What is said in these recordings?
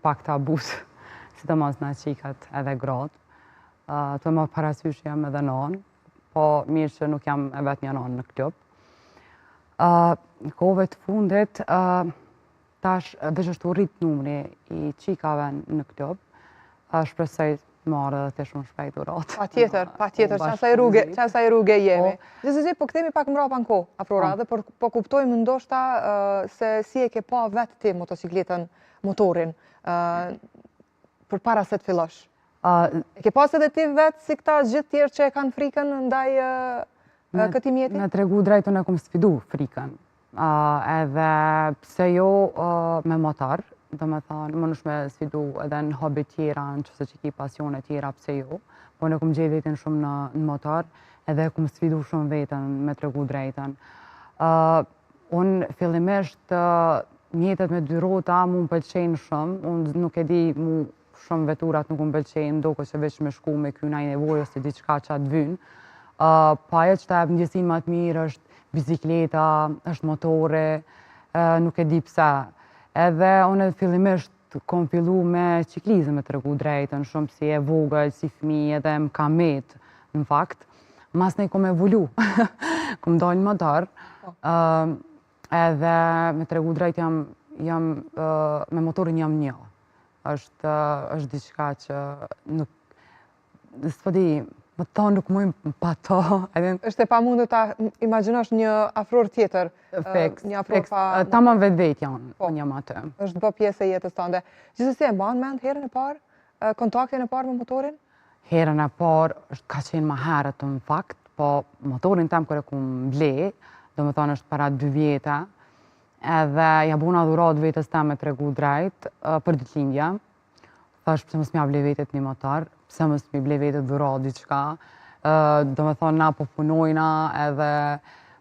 pak të abus, si të mos në qikat edhe gratë. Të më parasysh jam edhe nanë, po mirë që nuk jam e vetë një nanë në klub. Në kohëve të fundit, tash veç është u rrit numri i qikave në klub, shpresoj marrë dhe të shumë shpejt urat. Pa tjetër, që asaj rrugë jemi. Gjithsesi, po kthehemi pak mbrapa në kohë, Afrora, dhe po kuptojmë ndoshta se si e ke pa vetë ti motocikletën, motorin, përpara se të fillosh. E ke pas edhe ti vetë si këta gjithë tjerë që e kanë frikën ndaj këtij mjeti? Me tregu drejtën e kom sfidu frikën. Edhe pse jo me motor, do me thonë, më nëshme sfidu edhe në hobi tjera, në qëse që ki pasione tjera, pse jo, po në kom gjej vetën shumë në motor, edhe kom sfidu shumë vetën me tregu drejtën. Unë fillimisht mjetet me dy rrota mu më pëlqejnë shumë, unë nuk e di mu shumë veturat nuk më pëlqejnë, ndoko që veç me shku me kyna i nevojë ose diçka që atë vynë. Pa e që ta e ndjesin më të mirë është bicikleta, është motore, nuk e di pse. Edhe unë fillimisht kom fillu me ciklizëm me tregu drejtën, shumë si e vogël, si fëmijë, edhe më ka metë, në fakt. Mas ne kom evolu, kom dalë në motor, edhe me tregu drejtë me motorin jam një. është diçka që nuk, s'po di, më të thonë nuk mujmë pa to. Është e pamundur ta imagjinosh një Afror tjetër. Një Afror pa... Ta më vetë janë, jam atë. Është bë pjesë e jetës tënde. Gjithsesi e mban mend herën e parë, kontaktin e parë me motorin? Herën e parë ka qenë më herët në fakt, po motorin tem kur e kum ble, do me thonë është para 2 vjeta, edhe ja buna dhurat vetës tem me tregu drejt për ditëlindja. Thash pse mos m'ja ble vetet një motor, pse mos mi ble vetet dhurat diçka. Do me thonë na po punojna edhe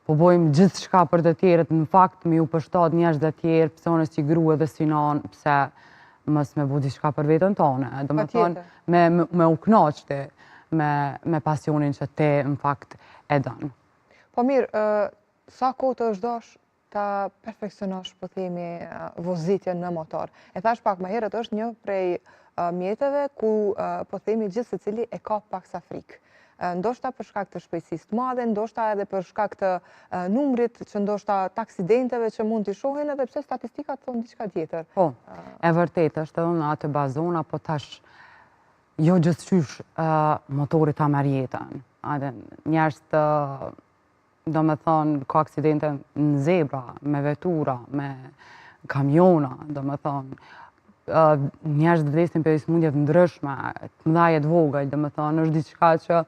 po bojmë gjithë shka për të tjerët, në fakt mi u pështat njerëz dhe tjerë, pse unë si grua dhe si nanë, pse mos me bu diçka për vetën tonë. Do me thonë me u knaqti me pasionin që te në fakt e dënë. Po mirë, sa kohë të është dash ta perfeksionosh, po themi, vozitjen në motor? E thash pak më herët, është një prej mjeteve ku, po themi, gjithë secili e ka paksa frikë. Ndoshta për shkak të shpejtësisë të madhe, ndoshta edhe për shkak të numrit që ndoshta të aksidenteve që mund t'i shohin, edhe pse statistikat thonë diçka tjetër. Po, e vërtet është edhe në atë bazona, po tash jo gjithçysh motorit ta merr jetën. Njerëz të, do me thonë, ka aksidente në zebra, me vetura, me kamiona, do me thonë. Njerëz të vdesin për smundjet ndryshme, të mëdha të vogël, do me thonë, është diçka që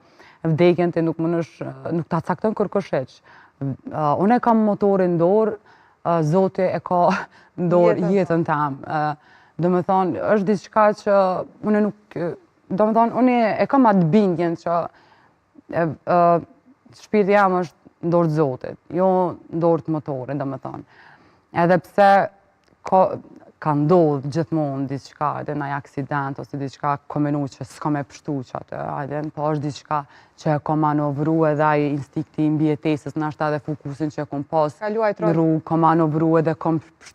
vdekjen të nuk ta cakton kërkosheq. Unë e kam motorin dorë, Zoti e ka dorë jetën tam. Do me thonë, është diçka që unë nuk, do me thonë, unë e kam atë bindjen që shpirti jam është në dorë të Zotit, jo në dorë të motorit, do me thonë. Edhe pse ka ndodhë gjithmonë diçka, edhe në aksident, ose diçka komenu që s'ka me pështu që atë, po është diçka që e ka manovru edhe ai instinkti i mbijetesës, nështë edhe fokusin që e kom pas në rrugë, ka manovru edhe kom pështu